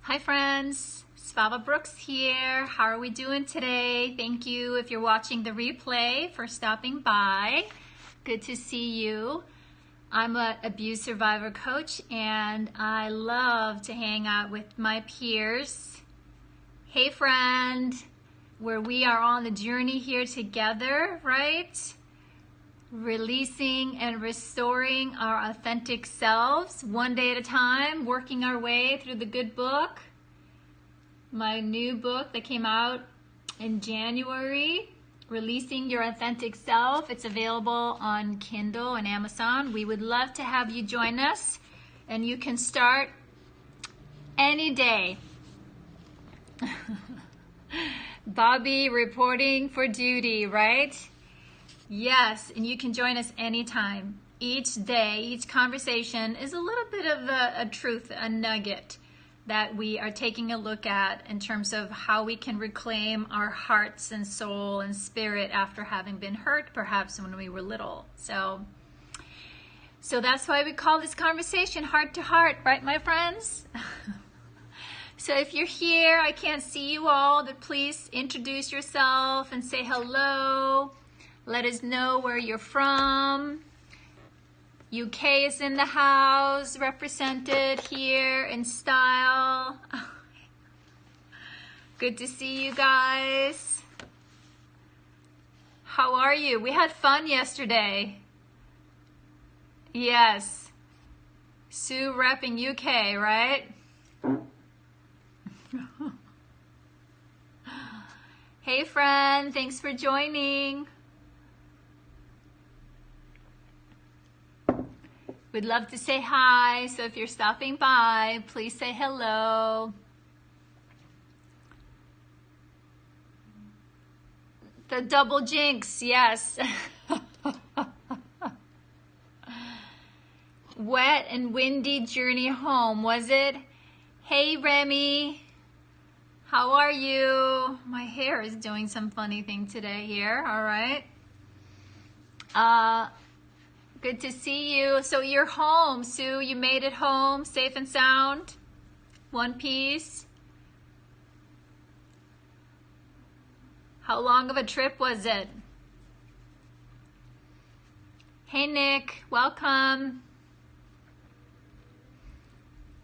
Hi friends, Svava Brooks here. How are we doing today? Thank you if you're watching the replay for stopping by. Good to see you. I'm an abuse survivor coach and I love to hang out with my peers. Hey friend, where we are on the journey here together, right? Releasing and restoring our authentic selves one day at a time, working our way through the good book. My new book that came out in January, Releasing Your Authentic Self. It's available on Kindle and Amazon. We would love to have you join us, and you can start any day. Bobby reporting for duty, right? Yes, and you can join us anytime. Each day, each conversation is a little bit of a truth, a nugget that we are taking a look at in terms of how we can reclaim our hearts and soul and spirit after having been hurt, perhaps when we were little. So that's why we call this conversation heart to heart, right, my friends? So if you're here, I can't see you all, but please introduce yourself and say hello. Let us know where you're from. UK is in the house, represented here in style. Good to see you guys. How are you? We had fun yesterday. Yes. Sue repping UK, right? Hey friend, thanks for joining. We'd love to say hi, so if you're stopping by, please say hello. The double jinx, yes. Wet and windy journey home, was it? Hey Remy, how are you? My hair is doing some funny thing today here, all right. Good to see you. So you're home, Sue. You made it home, safe and sound. One piece. How long of a trip was it? Hey Nick, welcome.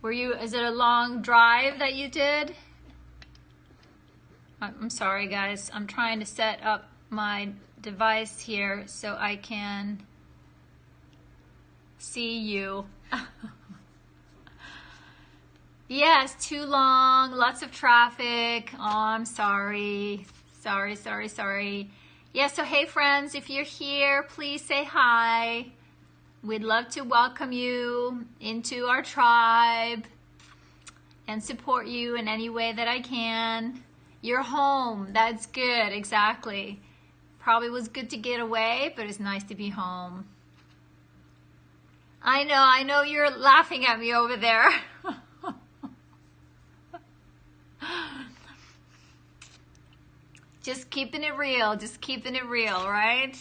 Is it a long drive that you did? I'm sorry guys, I'm trying to set up my device here so I can see you. Yes, too long, lots of traffic. Oh, I'm sorry. Sorry. Yeah, so hey friends, if you're here, please say hi. We'd love to welcome you into our tribe and support you in any way that I can. You're home, that's good, exactly. Probably was good to get away, but it's nice to be home. I know you're laughing at me over there. Just keeping it real, right?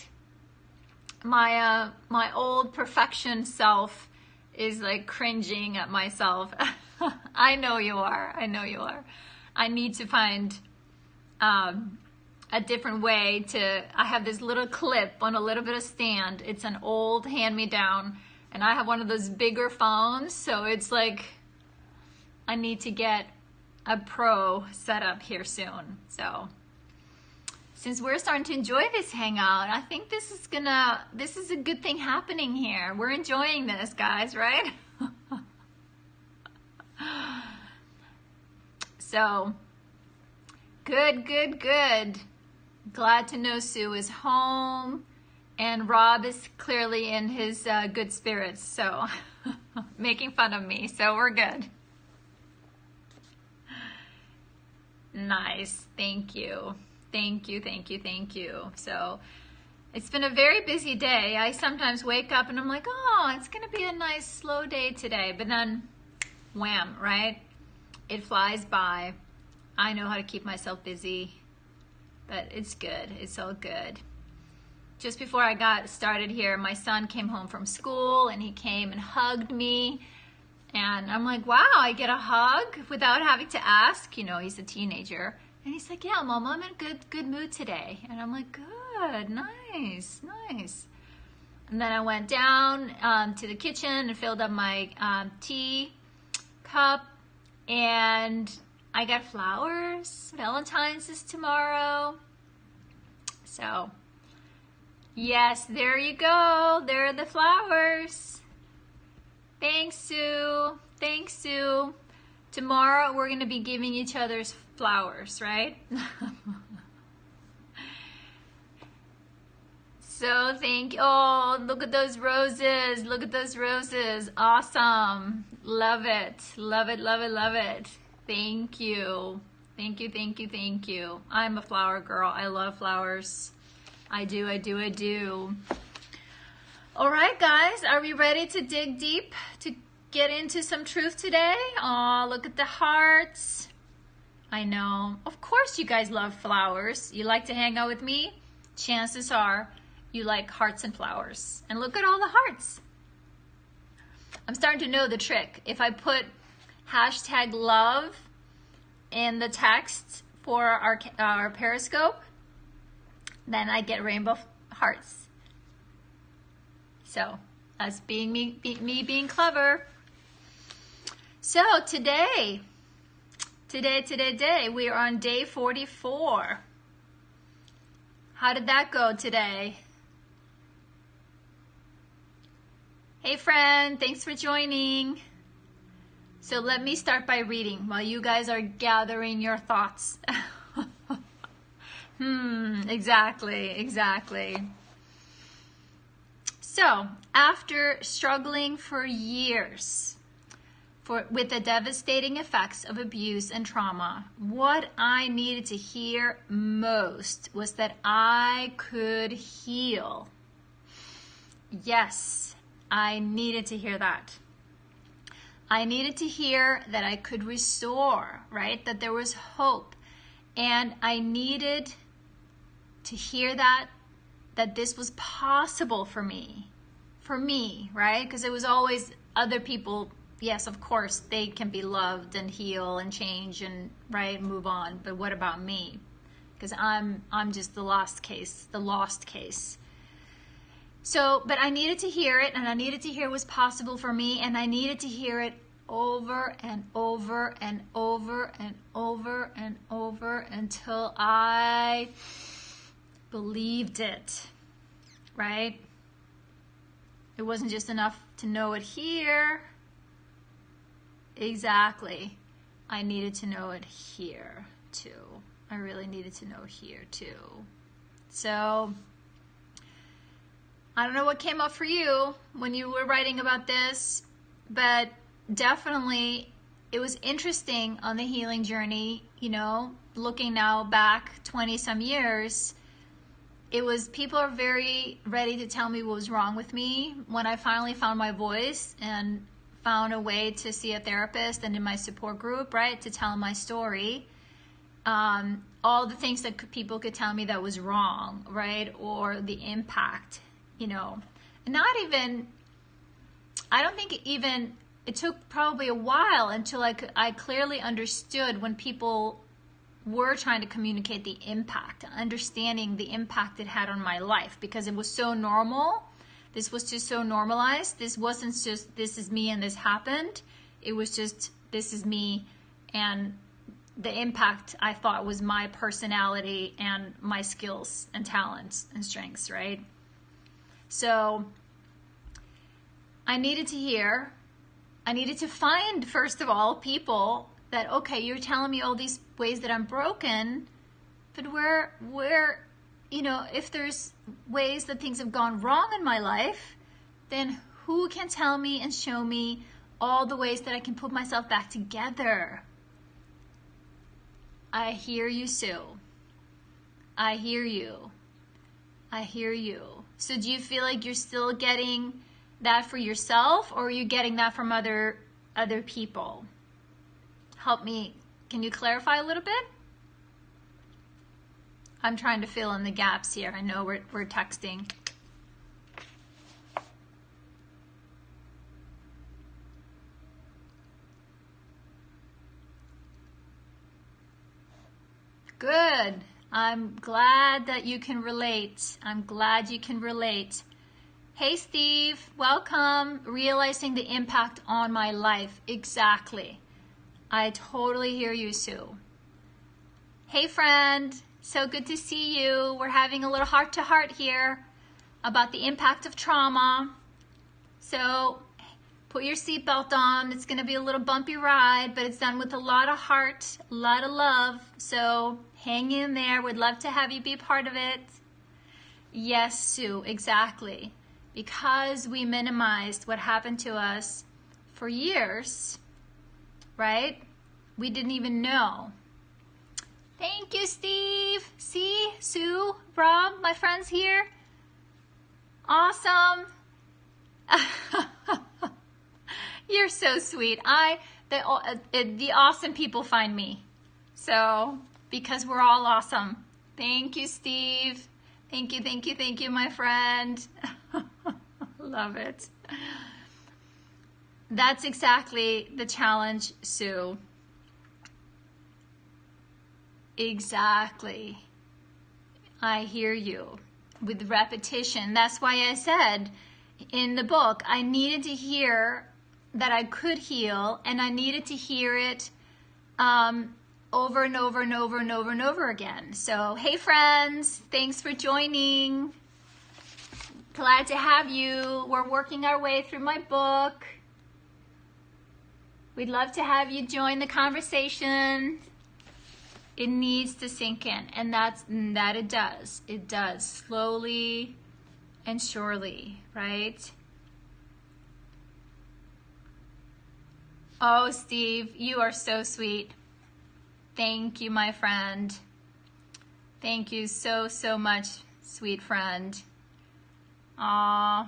My old perfection self is like cringing at myself. I know you are. I need to find a different way I have this little clip on a little bit of stand. It's an old hand-me-down. And I have one of those bigger phones, so it's like I need to get a pro set up here soon. So since we're starting to enjoy this hangout, I think this is a good thing happening here. We're enjoying this, guys, right? So good. Glad to know Sue is home. And Rob is clearly in his good spirits, so making fun of me, so we're good. Nice, thank you. So it's been a very busy day. I sometimes wake up and I'm like, oh, it's gonna be a nice slow day today, but then wham, right? It flies by. I know how to keep myself busy, but it's good, it's all good. Just before I got started here, my son came home from school and he came and hugged me And I'm like, wow, I get a hug without having to ask. You know, he's a teenager. And he's like, yeah, Mama, I'm in a good mood today. And I'm like, good, nice, nice. And then I went down to the kitchen and filled up my tea cup. And I got flowers. Valentine's is tomorrow. So, yes, there you go. There are the flowers. Thanks, Sue. Thanks, Sue. Tomorrow we're going to be giving each other's flowers, right? So thank you. Oh, look at those roses. Look at those roses. Awesome. Love it. Love it, love it, love it. Thank you. Thank you, thank you, thank you. I'm a flower girl. I love flowers. I do, I do, I do. All right, guys, are we ready to dig deep to get into some truth today? Oh, look at the hearts. I know. Of course you guys love flowers. You like to hang out with me? Chances are you like hearts and flowers. And look at all the hearts. I'm starting to know the trick. If I put hashtag love in the text for our Periscope, then I get rainbow hearts. So that's being me being clever. So today, we are on day 44. How did that go today? Hey friend, thanks for joining. So let me start by reading while you guys are gathering your thoughts. Exactly. So, after struggling for years with the devastating effects of abuse and trauma, what I needed to hear most was that I could heal. Yes, I needed to hear that. I needed to hear that I could restore, right? That there was hope. And I needed to hear that this was possible for me, right? Because it was always other people. Yes, of course, they can be loved and heal and change and, right, move on. But what about me? Because I'm just the lost case. So, but I needed to hear it, and I needed to hear it was possible for me, and I needed to hear it over and over and over and over and over until I believed it, right? It wasn't just enough to know it here. Exactly. I needed to know it here too. I really needed to know here too. So I don't know what came up for you when you were writing about this, but definitely it was interesting on the healing journey, you know, looking now back 20 some years. It was, people are very ready to tell me what was wrong with me. When I finally found my voice and found a way to see a therapist and in my support group, right, to tell my story, all the things that people could tell me that was wrong, right, or the impact, you know, not even, I don't think even, it took probably a while until I clearly understood when people were trying to communicate the impact, understanding the impact it had on my life, because it was so normal. This was just so normalized. This wasn't just, this is me and this happened. It was just, this is me, and the impact I thought was my personality and my skills and talents and strengths, right? So I needed to hear, I needed to find, first of all, people that, okay, you're telling me all these ways that I'm broken, but where, you know, if there's ways that things have gone wrong in my life, then who can tell me and show me all the ways that I can put myself back together? I hear you, Sue. I hear you. I hear you. So do you feel like you're still getting that for yourself, or are you getting that from other people? Help me. Can you clarify a little bit? I'm trying to fill in the gaps here. I know we're texting. Good. I'm glad that you can relate. I'm glad you can relate. Hey, Steve, welcome. Realizing the impact on my life. Exactly. I totally hear you, Sue. Hey, friend. So good to see you. We're having a little heart-to-heart here about the impact of trauma. So put your seatbelt on. It's going to be a little bumpy ride, but it's done with a lot of heart, a lot of love. So hang in there. We'd love to have you be part of it. Yes, Sue, exactly. Because we minimized what happened to us for years, right? We didn't even know. Thank you, Steve. See, Sue, Rob, my friends here. Awesome. You're so sweet. The awesome people find me. So, because we're all awesome. Thank you, Steve. Thank you, thank you, thank you, my friend. Love it. That's exactly the challenge, Sue. Exactly. I hear you. With repetition. That's why I said in the book, I needed to hear that I could heal, and I needed to hear it over and over and over and over and over again. So, hey friends, thanks for joining. Glad to have you. We're working our way through my book. We'd love to have you join the conversation. It needs to sink in, and that it does. It does, slowly and surely, right? Oh, Steve, you are so sweet. Thank you, my friend. Thank you so, so much, sweet friend. Aw,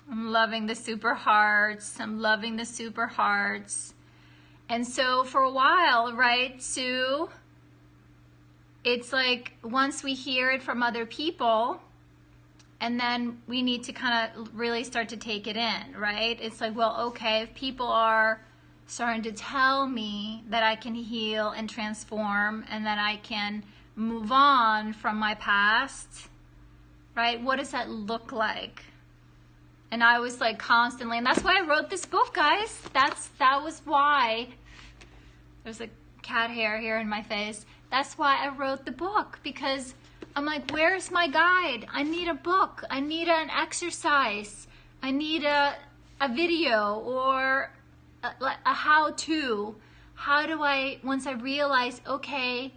I'm loving the super hearts. I'm loving the super hearts. And so for a while, right, Sue, it's like once we hear it from other people, and then we need to kind of really start to take it in, right? It's like, well, okay, if people are starting to tell me that I can heal and transform and that I can move on from my past, right? What does that look like? And I was like constantly, and that's why I wrote this book, guys. That was why. There's a cat hair here in my face. That's why I wrote the book, because I'm like, where's my guide? I need a book. I need an exercise. I need a video or a how-to. How do I, once I realize, okay,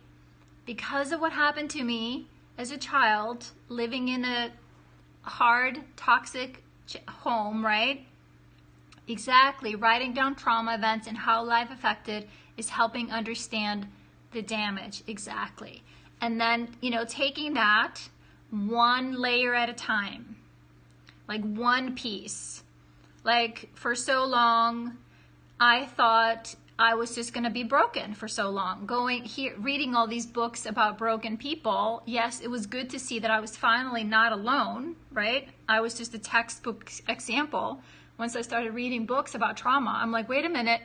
because of what happened to me as a child, living in a hard, toxic home, right? Exactly. Writing down trauma events and how life affected is helping understand the damage. Exactly. And then, taking that one layer at a time, like one piece. Like for so long, I thought I was just going to be broken for so long. Going here, reading all these books about broken people. Yes, it was good to see that I was finally not alone, right? I was just a textbook example. Once I started reading books about trauma, I'm like, wait a minute,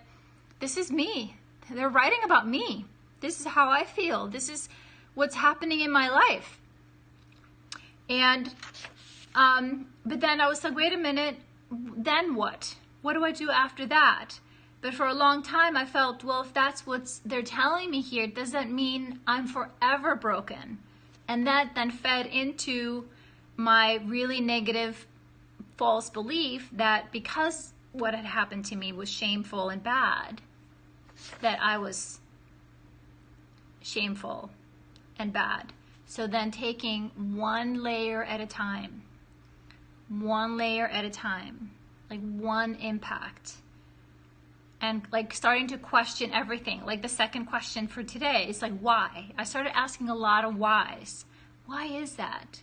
this is me. They're writing about me. This is how I feel. This is what's happening in my life. And, but then I was like, wait a minute, then what? What do I do after that? But for a long time, I felt, well, if that's what they're telling me here, does that mean I'm forever broken? And that then fed into my really negative false belief that because what had happened to me was shameful and bad, that I was shameful and bad. So then taking one layer at a time, like one impact, and like starting to question everything. Like the second question for today is like, why? I started asking a lot of whys. Why is that?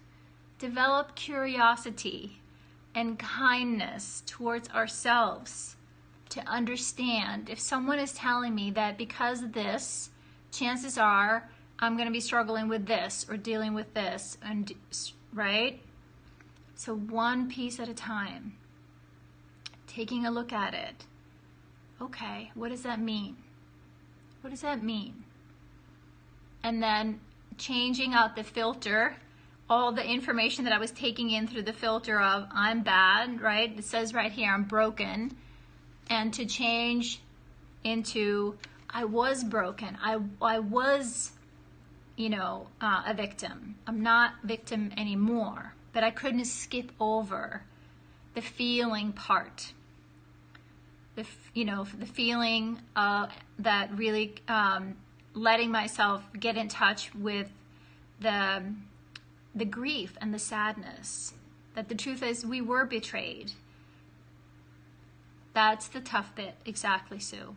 Develop curiosity and kindness towards ourselves to understand if someone is telling me that because of this, chances are I'm going to be struggling with this or dealing with this, and right? So one piece at a time, taking a look at it. Okay, what does that mean? What does that mean? and then changing out the filter, all the information that I was taking in through the filter of I'm bad, right? It says right here, I'm broken. And to change into I was broken. I was, a victim. I'm not victim anymore. But I couldn't skip over the feeling part. The feeling that really letting myself get in touch with the grief and the sadness. That the truth is we were betrayed. That's the tough bit, exactly, Sue.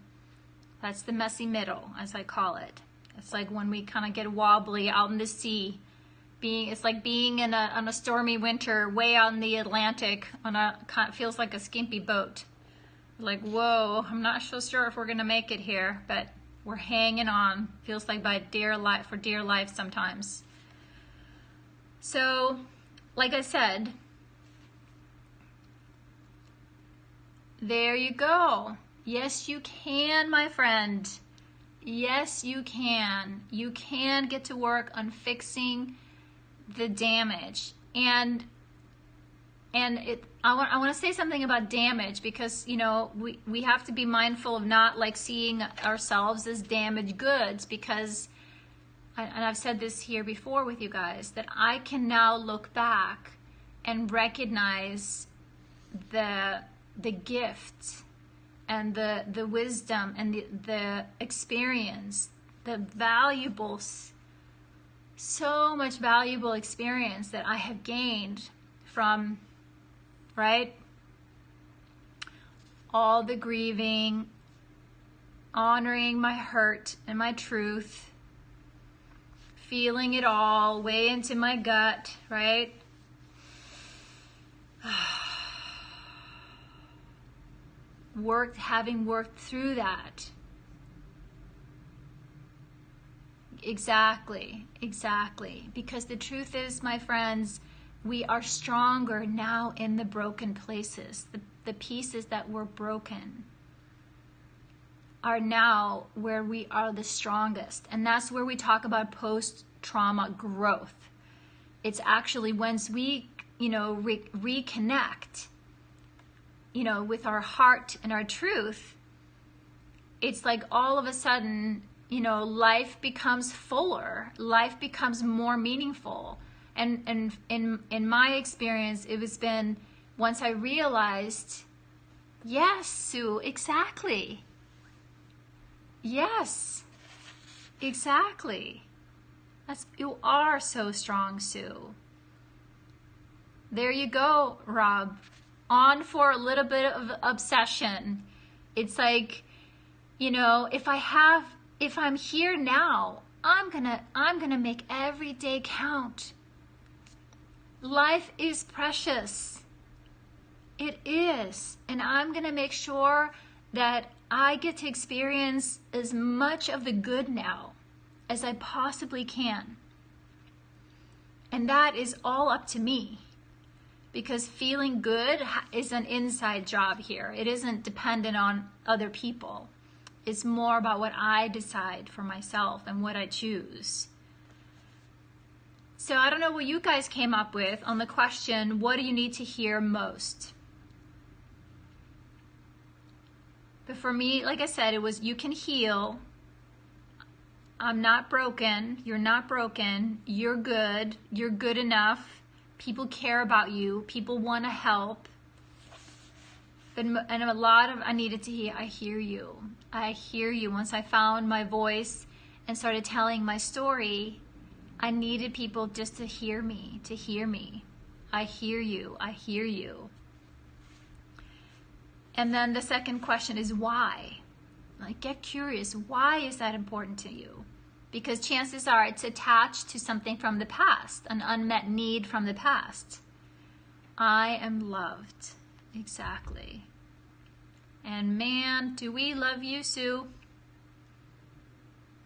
That's the messy middle, as I call it. It's like when we kind of get wobbly out in the sea. It's like being on a stormy winter way out in the Atlantic feels like a skimpy boat. Like, whoa, I'm not so sure if we're gonna make it here, but we're hanging on. Feels like for dear life sometimes. So, like I said, there you go. Yes, you can, my friend. Yes, you can. You can get to work on fixing the damage. And I want to say something about damage because, we have to be mindful of not like seeing ourselves as damaged goods because, and I've said this here before with you guys, that I can now look back and recognize the gift and the wisdom and the experience, the valuable, so much valuable experience that I have gained from, right? All the grieving, honoring my hurt and my truth, feeling it all way into my gut, right? Having worked through that. Exactly. Because the truth is, my friends, we are stronger now in the broken places. The pieces that were broken are now where we are the strongest. And that's where we talk about post-trauma growth. It's actually once we, reconnect, with our heart and our truth, it's like all of a sudden, life becomes fuller, life becomes more meaningful. And in my experience, it has been once I realized, yes, Sue, exactly. Yes, exactly. You are so strong, Sue. There you go, Rob. On for a little bit of obsession. It's like, if I'm here now, I'm gonna make every day count. Life is precious. It is. And I'm gonna make sure that I get to experience as much of the good now as I possibly can. And that is all up to me. Because feeling good is an inside job here. It isn't dependent on other people. It's more about what I decide for myself and what I choose. So I don't know what you guys came up with on the question, what do you need to hear most? But for me, like I said, it was you can heal. I'm not broken. You're not broken. You're good. You're good enough. People care about you. People want to help. And a lot of I needed to hear, I hear you. I hear you. Once I found my voice and started telling my story, I needed people just to hear me, I hear you. I hear you. And then the second question is why? Like, get curious. Why is that important to you? Because chances are it's attached to something from the past, an unmet need from the past. I am loved. Exactly. And man, do we love you, Sue?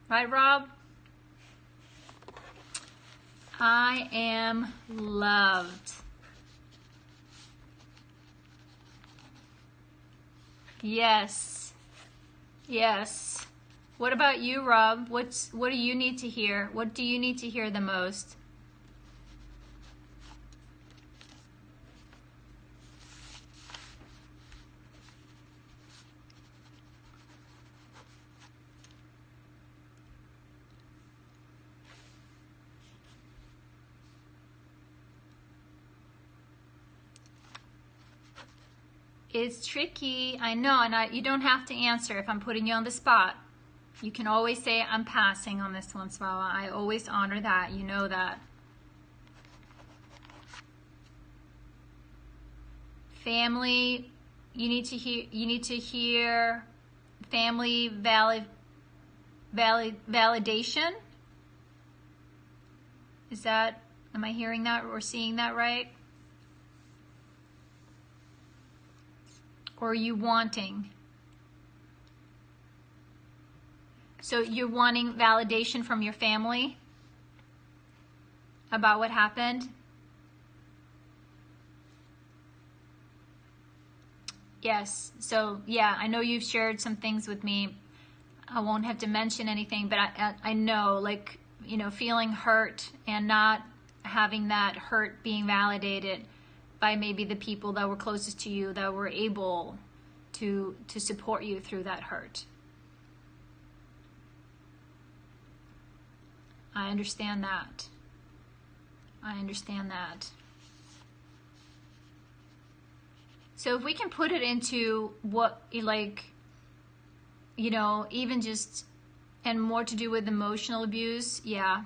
Right, Rob? I am loved. Yes. Yes. What about you, Rob? What do you need to hear? What do you need to hear the most? It's tricky, I know, and you don't have to answer if I'm putting you on the spot. You can always say, I'm passing on this one, Swala. I always honor that, you know that. Family, you need to hear family validation. Is that, am I hearing that or seeing that right? Or are you wanting? So you're wanting validation from your family about what happened? Yes. So yeah, I know you've shared some things with me. I won't have to mention anything, but I know, like, you know, feeling hurt and not having that hurt being validated by maybe the people that were closest to you that were able to support you through that hurt. I understand that. I understand that. So if we can put it into what, like, you know, even just, and more to do with emotional abuse, yeah.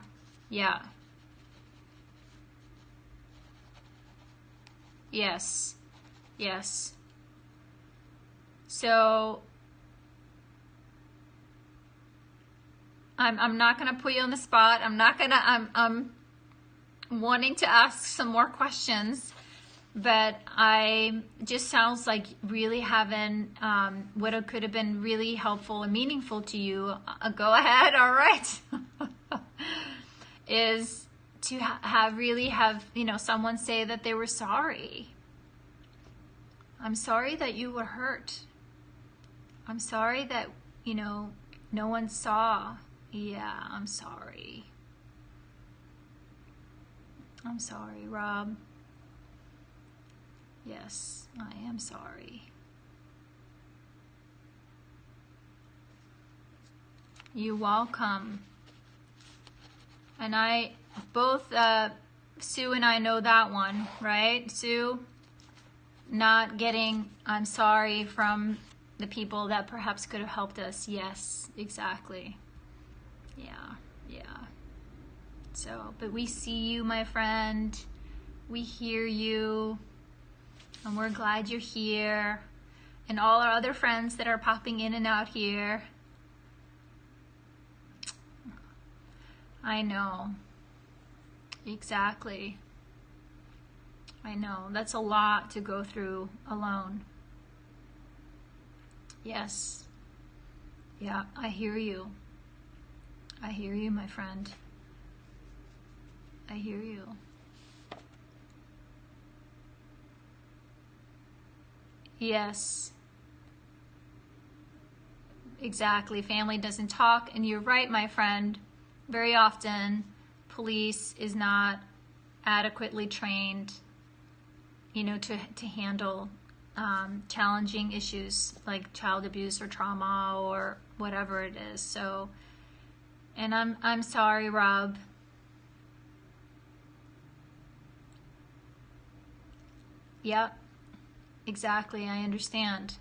Yes. So I'm not gonna put you on the spot. I'm wanting to ask some more questions, but I just sounds like really having what could have been really helpful and meaningful to you. Go ahead, all right. Is to have you know, someone say that they were sorry. I'm sorry that you were hurt. I'm sorry that, you know, no one saw. Yeah, I'm sorry. I'm sorry, Rob. Yes, I am sorry. You're welcome. And both Sue and I know that one, right? Sue, not getting I'm sorry from the people that perhaps could have helped us. Yes, exactly. Yeah. So, but we see you, my friend. We hear you. And we're glad you're here. And all our other friends that are popping in and out here. I know. Exactly. I know. That's a lot to go through alone. Yes. Yeah, I hear you. I hear you, my friend. I hear you. Yes. Exactly. Family doesn't talk. And you're right, my friend. Very often, police is not adequately trained, you know, to handle challenging issues like child abuse or trauma or whatever it is. So, and I'm sorry, Rob. Yep, exactly. I understand.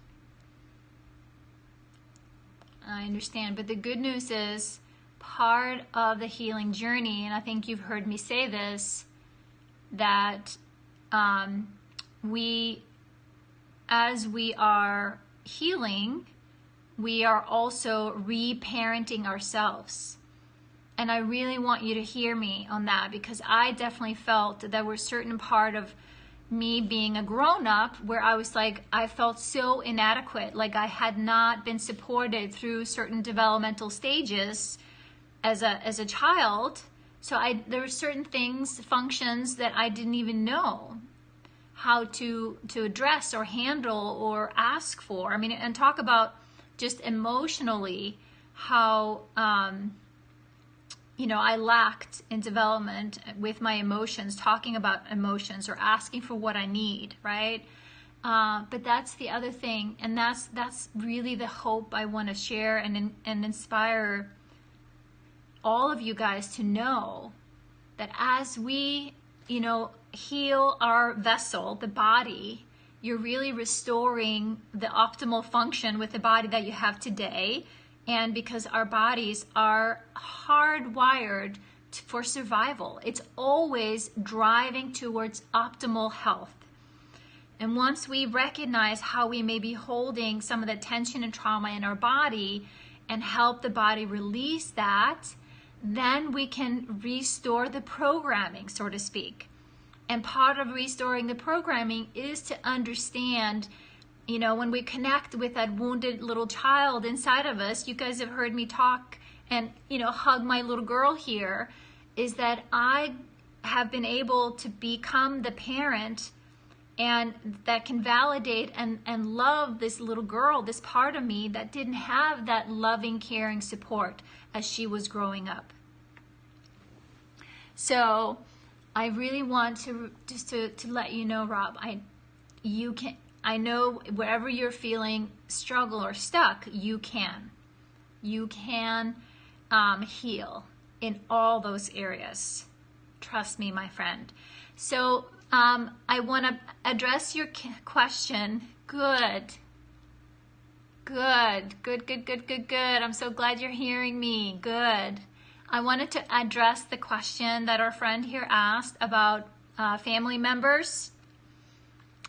But the good news is part of the healing journey, and I think you've heard me say this, that as we are healing, we are also reparenting ourselves. And I really want you to hear me on that, because I definitely felt that there was a certain part of me being a grown-up where I was like, I felt so inadequate, like I had not been supported through certain developmental stages as a child. So there were certain things, functions that I didn't even know how to address or handle or ask for. I mean, and talk about just emotionally how, you know, I lacked in development with my emotions, talking about emotions or asking for what I need, right? But that's the other thing, and that's really the hope I want to share and inspire all of you guys to know, that as we, you know, heal our vessel, the body, you're really restoring the optimal function with the body that you have today. And because our bodies are hardwired for survival, it's always driving towards optimal health. And once we recognize how we may be holding some of the tension and trauma in our body and help the body release that, then we can restore the programming, so to speak. And part of restoring the programming is to understand, you know, when we connect with that wounded little child inside of us, you guys have heard me talk and, you know, hug my little girl here, is that I have been able to become the parent and that can validate and love this little girl, this part of me that didn't have that loving, caring support as she was growing up. So I really want to just to let you know, Rob, I know wherever you're feeling struggle or stuck, you can heal in all those areas. Trust me, my friend. So I want to address your question. Good. I'm so glad you're hearing me. Good. I wanted to address the question that our friend here asked about family members.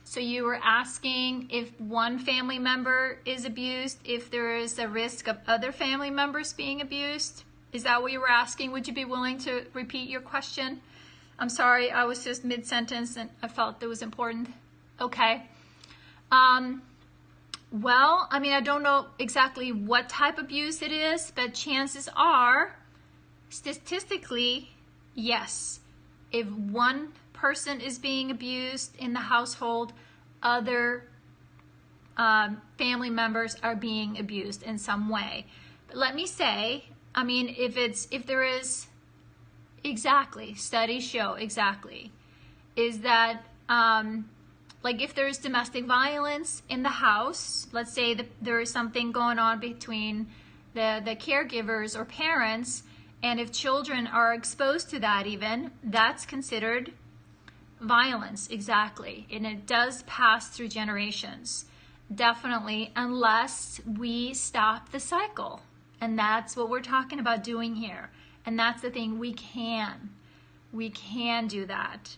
So you were asking if one family member is abused, if there is a risk of other family members being abused. Is that what you were asking? Would you be willing to repeat your question? I'm sorry, I was just mid-sentence and I felt that was important. Okay. Well, I mean, I don't know exactly what type of abuse it is, but chances are, statistically, yes. If one person is being abused in the household, other family members are being abused in some way. But let me say, I mean, if there is, exactly, studies show exactly, is that like if there's domestic violence in the house, let's say that there is something going on between the caregivers or parents, and if children are exposed to that even, that's considered violence, exactly. And it does pass through generations, definitely, unless we stop the cycle. And that's what we're talking about doing here. And that's the thing, we can do that.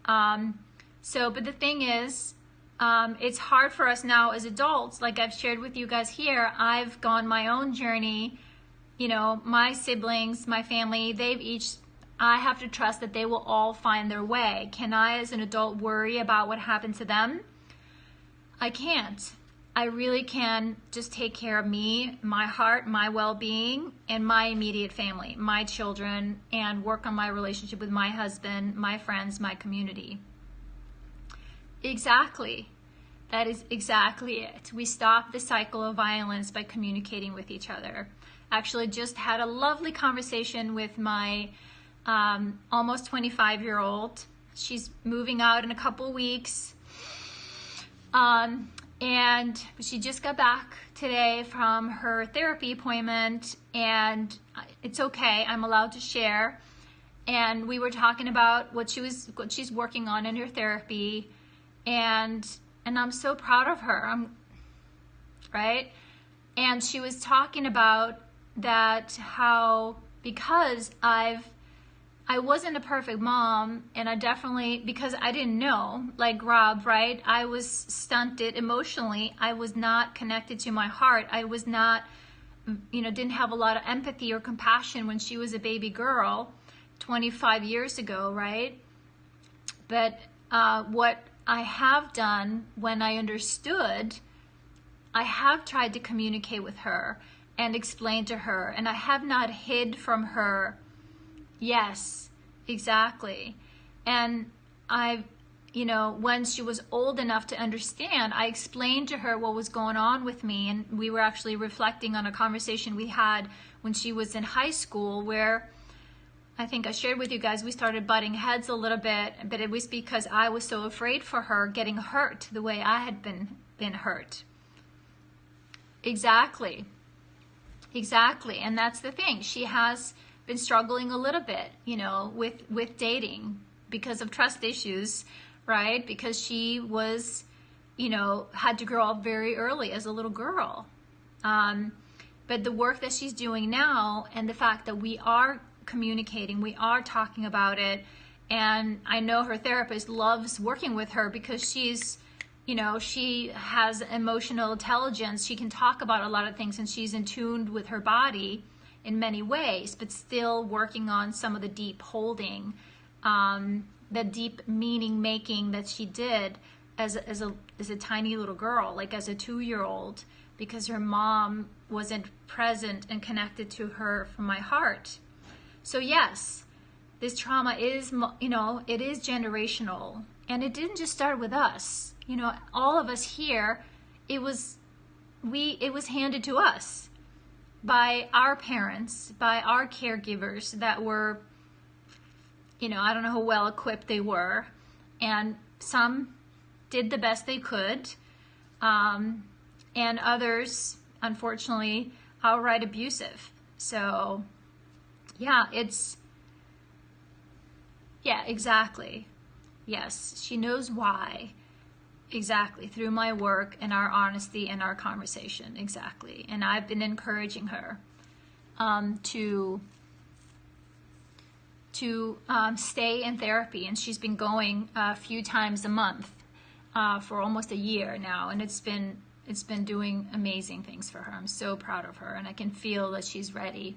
But the thing is, it's hard for us now as adults, like I've shared with you guys here. I've gone my own journey. You know, my siblings, my family, I have to trust that they will all find their way. Can I, as an adult, worry about what happened to them? I can't. I really can just take care of me, my heart, my well-being, and my immediate family, my children, and work on my relationship with my husband, my friends, my community. Exactly. That is exactly it. We stop the cycle of violence by communicating with each other. Actually, just had a lovely conversation with my almost 25-year-old. She's moving out in a couple weeks. And she just got back today from her therapy appointment, and it's okay, I'm allowed to share. And we were talking about what she's working on in her therapy, and I'm so proud of her. Right? And she was talking about that, how because I wasn't a perfect mom, and I definitely, because I didn't know, like Rob, right? I was stunted emotionally. I was not connected to my heart. I was not, didn't have a lot of empathy or compassion when she was a baby girl 25 years ago, right? But what I have done when I understood, I have tried to communicate with her and explain to her, and I have not hid from her. Yes, exactly. And you know, when she was old enough to understand, I explained to her what was going on with me. And we were actually reflecting on a conversation we had when she was in high school, where I think I shared with you guys, we started butting heads a little bit, but it was because I was so afraid for her getting hurt the way I had been hurt. Exactly. Exactly. And that's the thing. She has been struggling a little bit, you know, with dating because of trust issues, right? Because she was, you know, had to grow up very early as a little girl. But the work that she's doing now, and the fact that we are communicating, we are talking about it, and I know her therapist loves working with her because she's, you know, she has emotional intelligence. She can talk about a lot of things, and she's in tune with her body in many ways, but still working on some of the deep holding, the deep meaning making that she did as a tiny little girl, like as a 2-year-old, because her mom wasn't present and connected to her from my heart. So yes, this trauma is, you know, it is generational, and it didn't just start with us. You know, all of us here, it was handed to us by our parents, by our caregivers that were, you know, I don't know how well equipped they were, and some did the best they could, and others, unfortunately, outright abusive. So yeah, exactly. Yes, she knows why. Exactly, through my work and our honesty and our conversation. Exactly. And I've been encouraging her to stay in therapy, and she's been going a few times a month for almost a year now, and it's been doing amazing things for her. I'm so proud of her, and I can feel that she's ready.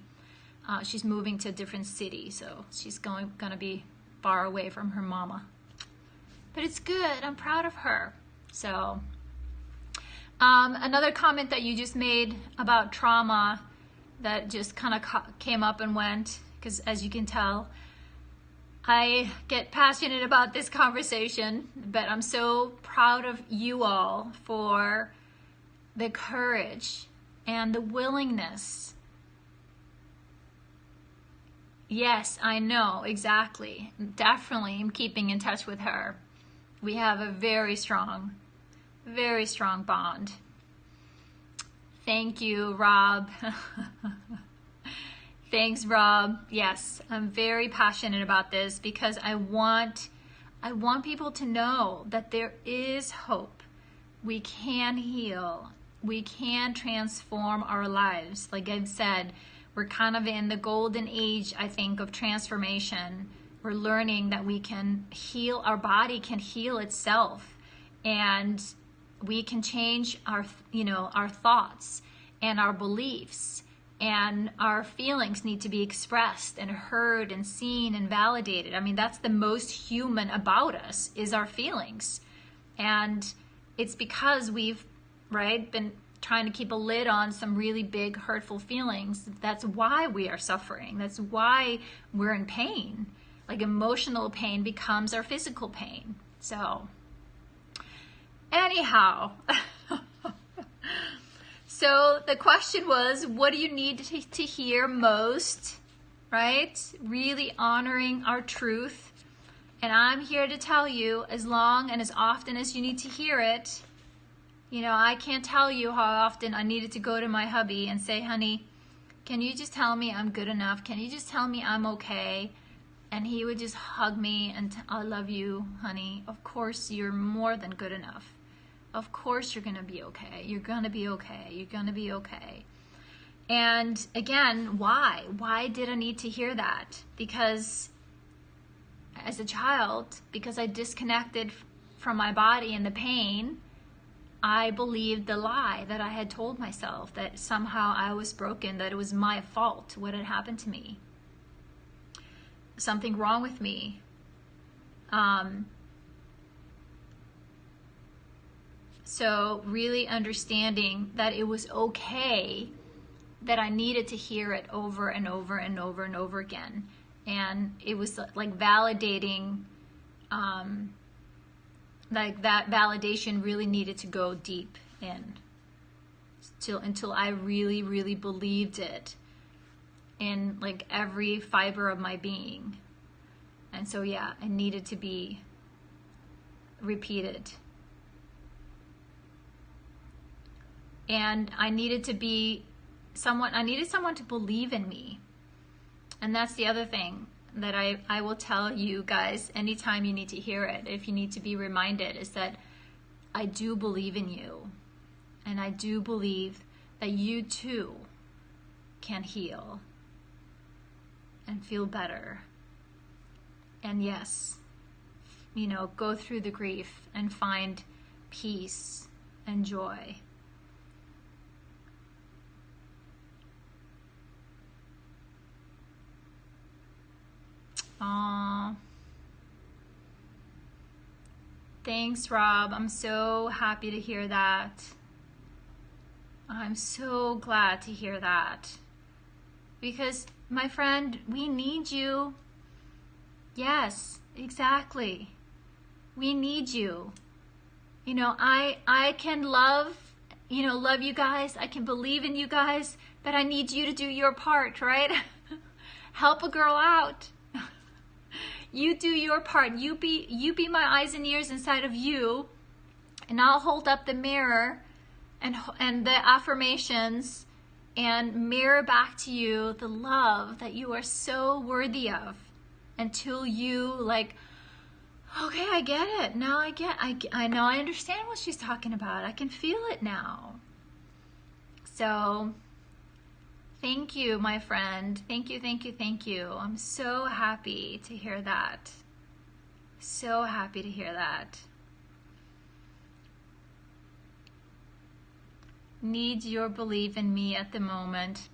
She's moving to a different city, so she's gonna be far away from her mama. But it's good. I'm proud of her. So another comment that you just made about trauma that just kind of came up and went, because as you can tell, I get passionate about this conversation, but I'm so proud of you all for the courage and the willingness. Yes, I know, exactly. Definitely I'm keeping in touch with her. We have a very strong bond. Thank you, Rob. Thanks, Rob. Yes, I'm very passionate about this because I want people to know that there is hope. We can heal. We can transform our lives. Like I've said, we're kind of in the golden age, I think, of transformation. We're learning that we can heal, our body can heal itself, and we can change our thoughts and our beliefs, and our feelings need to be expressed and heard and seen and validated. I mean, that's the most human about us, is our feelings. And it's because we've, been trying to keep a lid on some really big hurtful feelings. That's why we are suffering. That's why we're in pain. Like emotional pain becomes our physical pain. So anyhow, so the question was, what do you need to hear most, right? Really honoring our truth. And I'm here to tell you, as long and as often as you need to hear it. You know, I can't tell you how often I needed to go to my hubby and say, honey, can you just tell me I'm good enough? Can you just tell me I'm okay? And he would just hug me and I love you, honey. Of course, you're more than good enough. Of course, you're going to be okay. You're going to be okay. You're going to be okay. And again, why? Why did I need to hear that? Because as a child, because I disconnected from my body and the pain, I believed the lie that I had told myself, that somehow I was broken, that it was my fault, what had happened to me. Something wrong with me. So really understanding that it was okay, that I needed to hear it over and over and over and over again. And it was like validating like that validation really needed to go deep in until I really, really believed it in like every fiber of my being. And so yeah, it needed to be repeated. And I needed someone to believe in me. And that's the other thing that I will tell you guys anytime you need to hear it, if you need to be reminded, is that I do believe in you. And I do believe that you too can heal and feel better. And yes, go through the grief and find peace and joy. Aww. Thanks, Rob. I'm so happy to hear that. I'm so glad to hear that. Because, my friend, we need you. Yes, exactly. We need you. I can love you guys. I can believe in you guys, but I need you to do your part, right? Help a girl out. You do your part. You be my eyes and ears inside of you, and I'll hold up the mirror and the affirmations and mirror back to you the love that you are so worthy of, until you like, okay, I get it. Now I know, I understand what she's talking about. I can feel it now. So thank you, my friend. Thank you, thank you, thank you. I'm so happy to hear that. So happy to hear that. Need your belief in me at the moment.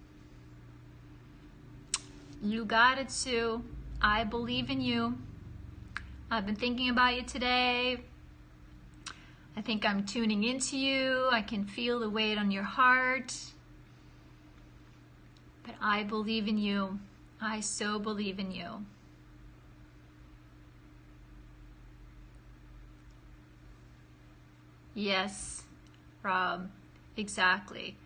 You got it, Sue. I believe in you. I've been thinking about you today. I think I'm tuning into you. I can feel the weight on your heart. But I believe in you. I so believe in you. Yes, Rob, exactly.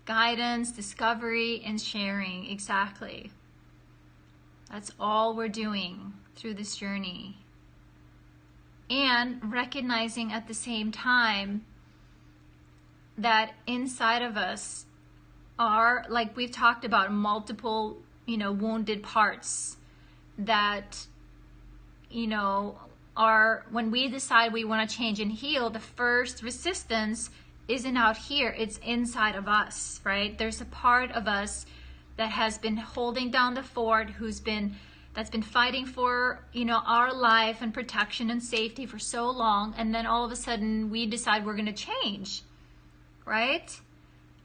Guidance, discovery, and sharing, exactly. That's all we're doing through this journey. And recognizing at the same time that inside of us are, like we've talked about, multiple, wounded parts that, are, when we decide we want to change and heal, the first resistance isn't out here, it's inside of us, right? There's a part of us that has been holding down the fort, that's been fighting for, our life and protection and safety for so long, and then all of a sudden we decide we're going to change, right?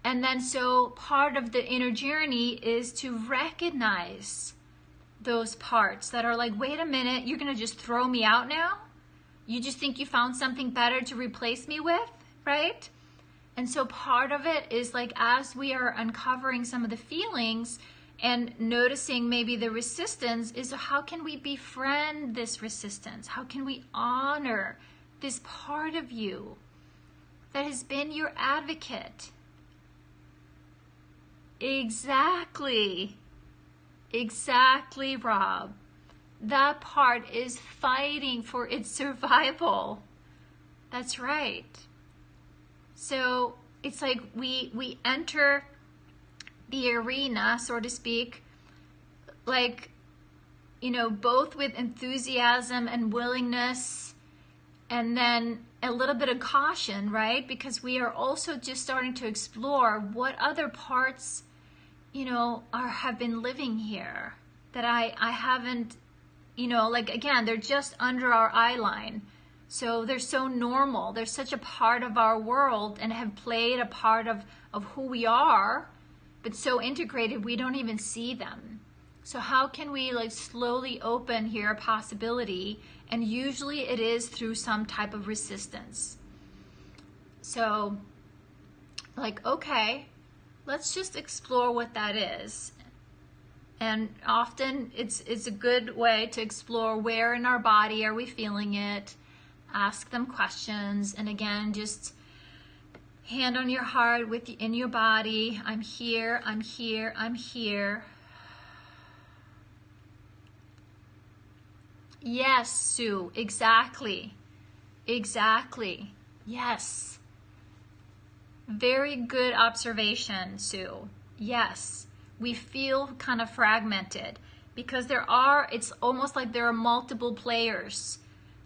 And then so part of the inner journey is to recognize those parts that are like, wait a minute, you're going to just throw me out now? You just think you found something better to replace me with, right? And so part of it is like, as we are uncovering some of the feelings and noticing maybe the resistance, is how can we befriend this resistance? How can we honor this part of you that has been your advocate? Exactly, Rob. That part is fighting for its survival. That's right. So it's like we enter the arena, so to speak, like, both with enthusiasm and willingness, and then a little bit of caution, right? Because we are also just starting to explore what other parts, have been living here that I haven't, again, they're just under our eye line. So they're so normal. They're such a part of our world and have played a part of who we are, but so integrated we don't even see them. So how can we slowly open here a possibility? And usually it is through some type of resistance. So okay, let's just explore what that is. And often it's a good way to explore where in our body are we feeling it. ask them questions. And again, just hand on your heart, in your body. I'm here, I'm here, I'm here. Yes, Sue, exactly. Exactly. Yes. Very good observation, Sue. Yes. We feel kind of fragmented because it's almost like there are multiple players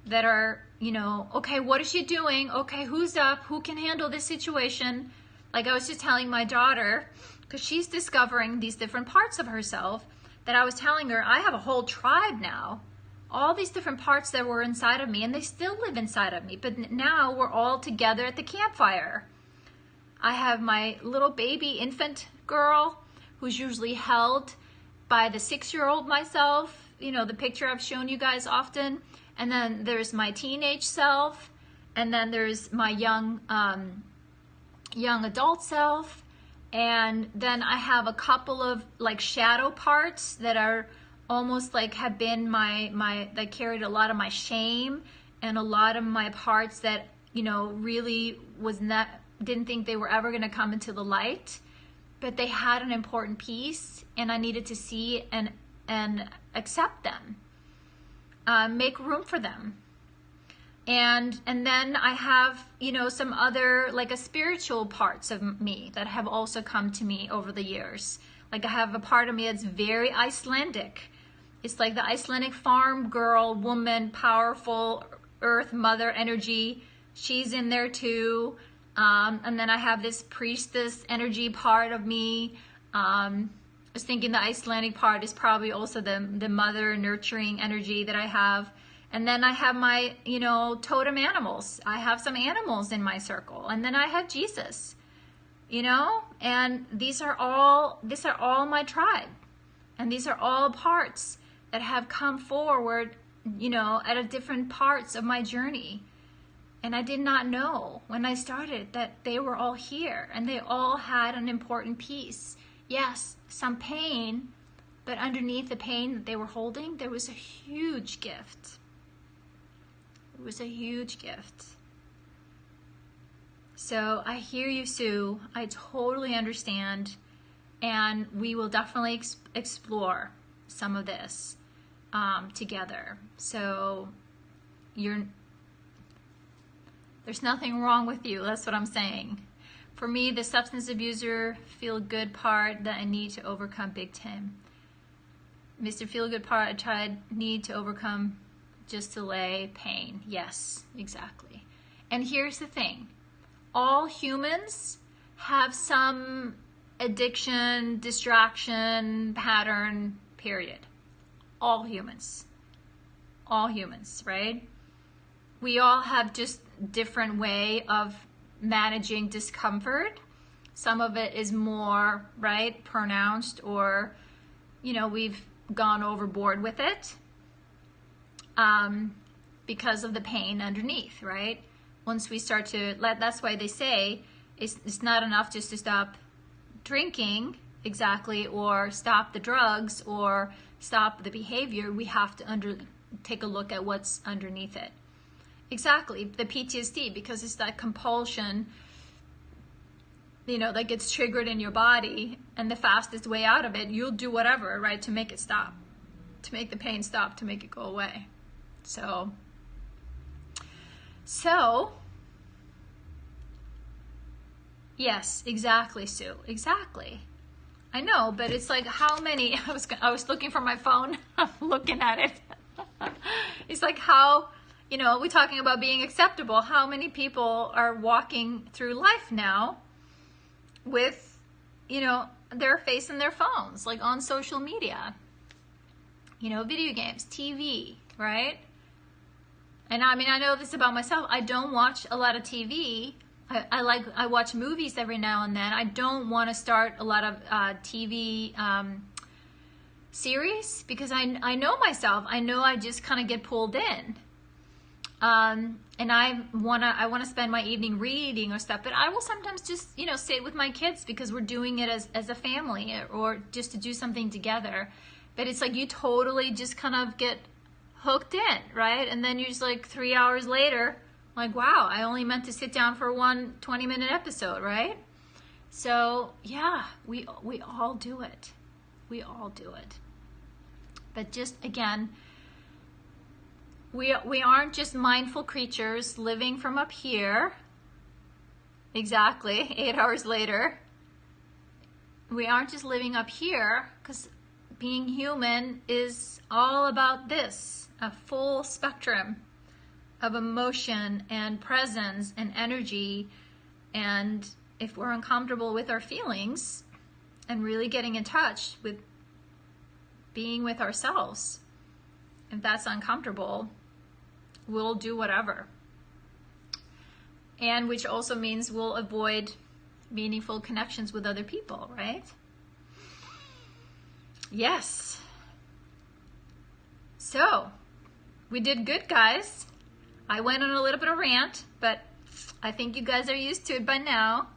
that are, okay, what is she doing? Okay, who's up? Who can handle this situation? Like I was just telling my daughter, because she's discovering these different parts of herself, that I was telling her, I have a whole tribe now. All these different parts that were inside of me, and they still live inside of me, but now we're all together at the campfire. I have my little baby infant girl who's usually held by the 6-year-old myself, the picture I've shown you guys often. And then there's my teenage self, and then there's my young adult self, and then I have a couple of like shadow parts that are almost like have been that carried a lot of my shame and a lot of my parts that really didn't think they were ever going to come into the light, but they had an important piece, and I needed to see and accept them. Make room for them. And then I have, some other, like a spiritual parts of me that have also come to me over the years. Like I have a part of me that's very Icelandic. It's like the Icelandic farm girl, woman, powerful earth mother energy. She's in there too. And then I have this priestess energy part of me. I was thinking the Icelandic part is probably also the mother nurturing energy that I have. And then I have my, totem animals. I have some animals in my circle. And then I have Jesus, and these are all my tribe. And these are all parts that have come forward, at different parts of my journey. And I did not know when I started that they were all here and they all had an important piece. Yes, some pain, but underneath the pain that they were holding, there was a huge gift. It was a huge gift. So I hear you, Sue. I totally understand. And we will definitely explore some of this together. So there's nothing wrong with you. That's what I'm saying. For me, the substance abuser feel good part that I need to overcome big time. Mr. Feel Good part I need to overcome just to lay pain. Yes, exactly. And here's the thing. All humans have some addiction, distraction, pattern, period. All humans. All humans, right? We all have just different way of managing discomfort. Some of it is more, right, pronounced, or, we've gone overboard with it because of the pain underneath, right? Once we start to that's why they say it's not enough just to stop drinking, exactly, or stop the drugs or stop the behavior. We have to take a look at what's underneath it. Exactly, the PTSD, because it's that compulsion, that gets triggered in your body, and the fastest way out of it, you'll do whatever, right, to make it stop, to make the pain stop, to make it go away. So yes, exactly, Sue, exactly. I know, but it's like how many, I was looking for my phone, I'm looking at it. It's like how, we're talking about being acceptable. How many people are walking through life now with, their face in their phones, like on social media, video games, TV, right? And I know this about myself. I don't watch a lot of TV. I watch movies every now and then. I don't want to start a lot of TV series because I know myself. I know I just kind of get pulled in. And I wanna spend my evening reading or stuff, but I will sometimes just, sit with my kids because we're doing it as a family or just to do something together. But it's like you totally just kind of get hooked in, right? And then you're just like 3 hours later, like, wow, I only meant to sit down for one 20-minute episode, right? So yeah, we all do it. We all do it. But just again, we aren't just mindful creatures living from up here. Exactly, 8 hours later. We aren't just living up here, because being human is all about this, a full spectrum of emotion and presence and energy. And if we're uncomfortable with our feelings and really getting in touch with being with ourselves, if that's uncomfortable, we'll do whatever. And which also means we'll avoid meaningful connections with other people, right? Yes. So, we did good, guys. I went on a little bit of a rant, but I think you guys are used to it by now.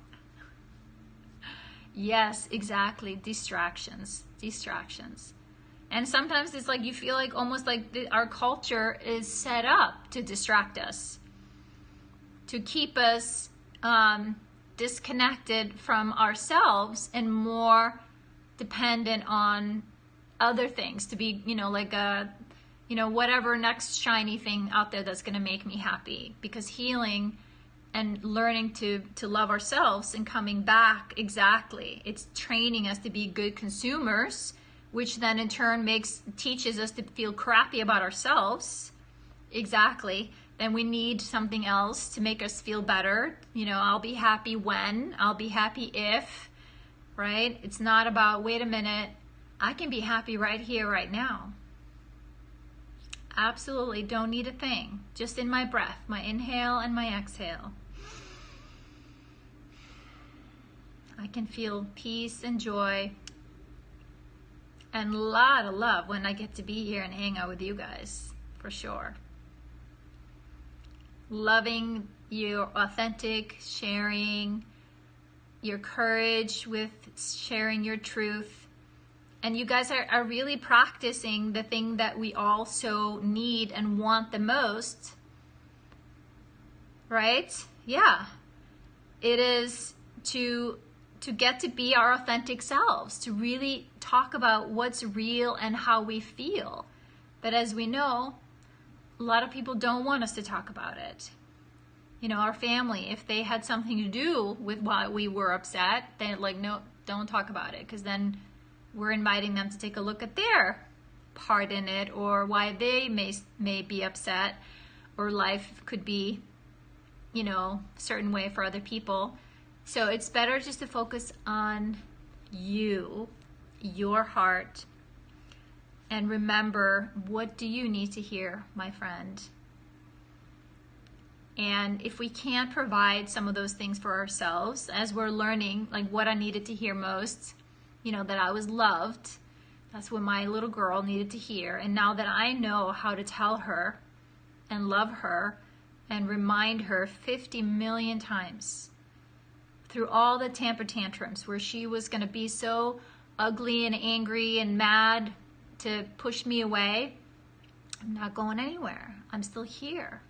Yes, exactly. Distractions. And sometimes it's like you feel like almost like our culture is set up to distract us, to keep us disconnected from ourselves and more dependent on other things, to be, like a, whatever next shiny thing out there that's going to make me happy. Because healing and learning to love ourselves and coming back, exactly, it's training us to be good consumers, which then in turn teaches us to feel crappy about ourselves. Exactly. Then we need something else to make us feel better. I'll be happy when, I'll be happy if, right? It's not about, wait a minute, I can be happy right here, right now. Absolutely, don't need a thing. Just in my breath, my inhale and my exhale. I can feel peace and joy and a lot of love when I get to be here and hang out with you guys, for sure. Loving your authentic sharing, your courage with sharing your truth. And you guys are really practicing the thing that we all so need and want the most, right? Yeah. It is to get to be our authentic selves, to really talk about what's real and how we feel. But as we know, a lot of people don't want us to talk about it. Our family, if they had something to do with why we were upset, they're like, no, don't talk about it, because then we're inviting them to take a look at their part in it, or why they may be upset, or life could be, a certain way for other people. So it's better just to focus on you, your heart, and remember, what do you need to hear, my friend? And if we can't provide some of those things for ourselves, as we're learning, like what I needed to hear most, that I was loved, that's what my little girl needed to hear. And now that I know how to tell her and love her and remind her 50 million times through all the temper tantrums where she was going to be so ugly and angry and mad to push me away, I'm not going anywhere. I'm still here.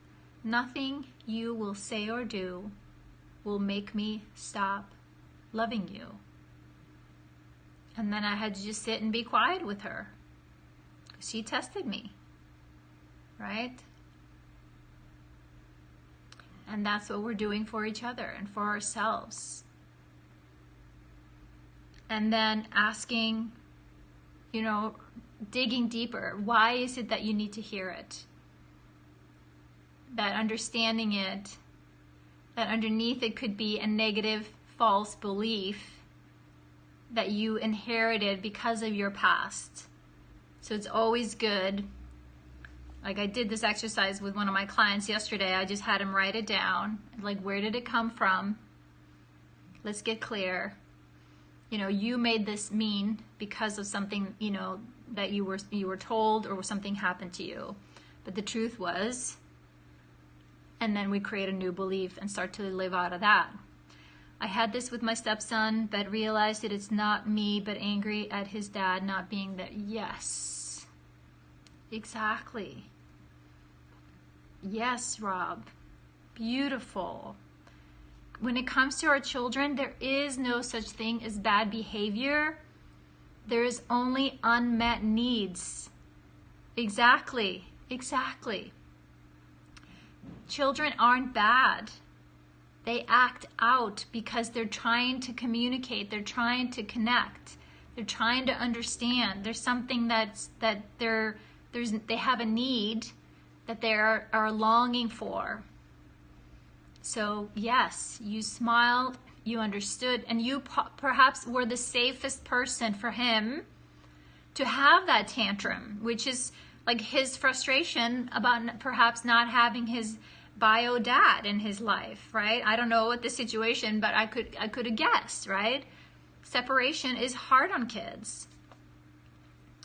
Nothing you will say or do will make me stop loving you. And then I had to just sit and be quiet with her. She tested me, right? And that's what we're doing for each other and for ourselves. And then asking, digging deeper. Why is it that you need to hear it? That understanding it, that underneath it could be a negative, false belief that you inherited because of your past. So it's always good. Like I did this exercise with one of my clients yesterday. I just had him write it down. Like, where did it come from? Let's get clear. You made this mean because of something, that you were told, or something happened to you. But the truth was, and then we create a new belief and start to live out of that. I had this with my stepson, but realized that it's not me, but angry at his dad not being there. Yes, exactly. Yes, Rob. Beautiful. When it comes to our children, there is no such thing as bad behavior. There is only unmet needs. Exactly. Children aren't bad. They act out because they're trying to communicate. They're trying to connect. They're trying to understand. There's something that they have a need that they are longing for. So yes, you smiled, you understood, and you perhaps were the safest person for him to have that tantrum, which is like his frustration about perhaps not having his bio dad in his life, right? I don't know what the situation, but I could have guessed, right? Separation is hard on kids.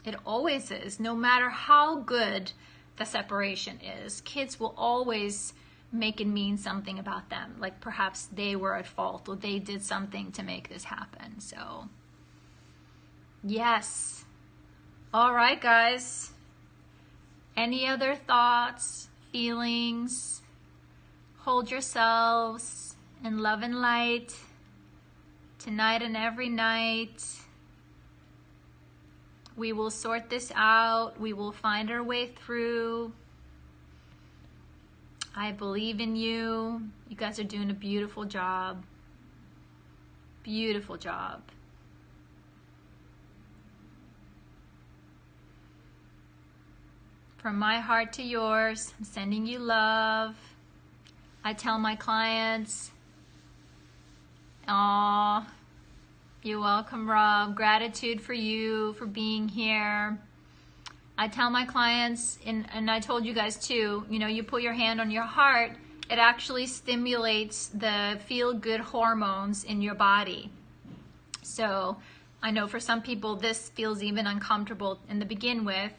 It always is. No matter how good the separation is, kids will always make it mean something about them, like perhaps they were at fault or they did something to make this happen. So yes. All right, guys. Any other thoughts, feelings? Hold yourselves in love and light tonight and every night. We will sort this out. We will find our way through. I believe in you. You guys are doing a beautiful job. Beautiful job. From my heart to yours, I'm sending you love. I tell my clients, aw, you're welcome, Rob. Gratitude for you for being here. I tell my clients, and I told you guys too, you know, you put your hand on your heart, it actually stimulates the feel-good hormones in your body. So I know for some people this feels even uncomfortable in the begin with,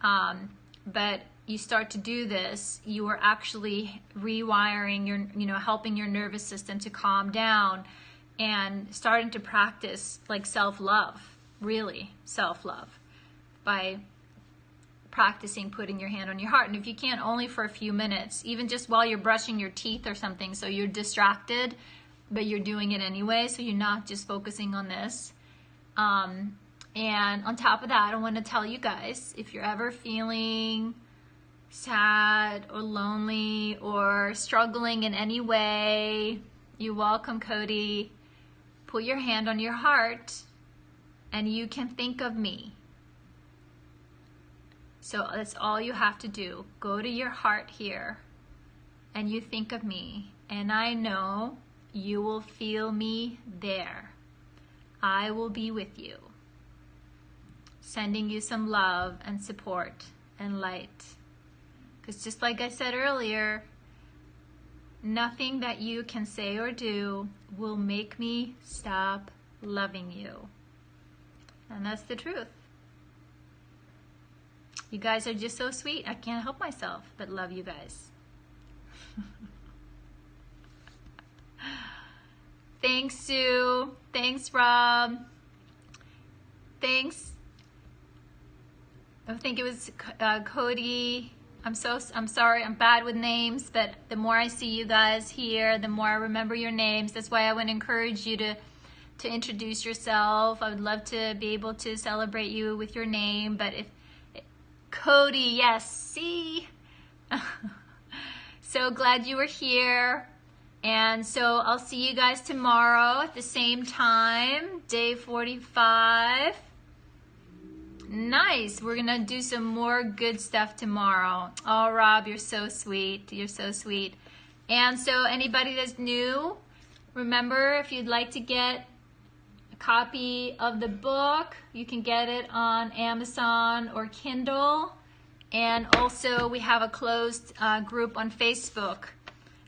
but you start to do this, you are actually rewiring your, you know, helping your nervous system to calm down and starting to practice like self-love, really self-love, by practicing putting your hand on your heart. And if you can't, only for a few minutes, even just while you're brushing your teeth or something, so you're distracted, but you're doing it anyway, so you're not just focusing on this. And on top of that, I want to tell you guys, if you're ever feeling sad or lonely or struggling in any way, you're welcome, Cody. Put your hand on your heart and you can think of me. So that's all you have to do. Go to your heart here and you think of me, and I know you will feel me there. I will be with you, sending you some love and support and light. Because just like I said earlier, nothing that you can say or do will make me stop loving you. And that's the truth. You guys are just so sweet. I can't help myself but love you guys. Thanks, Sue. Thanks, Rob. Thanks. I think it was Cody. I'm sorry, I'm bad with names, but the more I see you guys here, the more I remember your names. That's why I would encourage you to introduce yourself. I would love to be able to celebrate you with your name, but if Cody, yes, see? So glad you were here. And so I'll see you guys tomorrow at the same time, day 45. Nice. We're going to do some more good stuff tomorrow. Oh, Rob, you're so sweet. You're so sweet. And so anybody that's new, remember, if you'd like to get a copy of the book, you can get it on Amazon or Kindle. And also we have a closed group on Facebook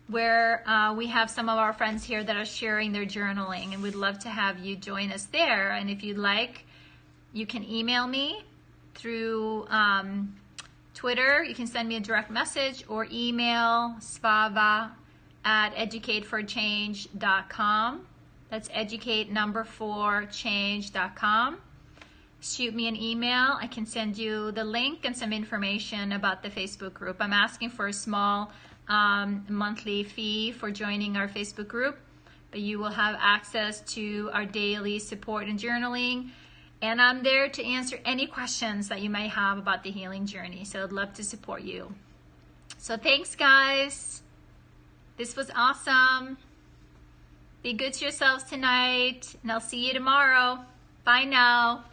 where we have some of our friends here that are sharing their journaling, and we'd love to have you join us there. And if you'd like, you can email me through Twitter. You can send me a direct message or email svava@educateforchange.com. That's educate4change.com. shoot me an email. I can send you the link and some information about the Facebook group. I'm asking for a small monthly fee for joining our Facebook group, but you will have access to our daily support and journaling. And I'm there to answer any questions that you may have about the healing journey. So I'd love to support you. So thanks, guys. This was awesome. Be good to yourselves tonight, and I'll see you tomorrow. Bye now.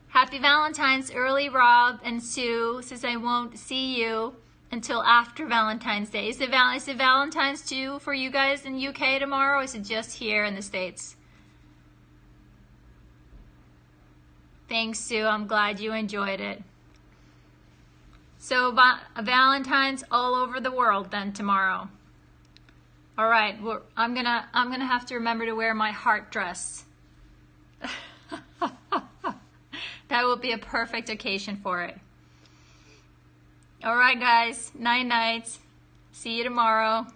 Happy Valentine's early. Rob and Sue says I won't see you until after Valentine's Day. Is it Valentine's too for you guys in UK tomorrow, or is it just here in the States? Thanks, Sue. I'm glad you enjoyed it. So Valentine's all over the world then tomorrow. All right, well, I'm gonna have to remember to wear my heart dress. That will be a perfect occasion for it. All right, guys. Night nights. See you tomorrow.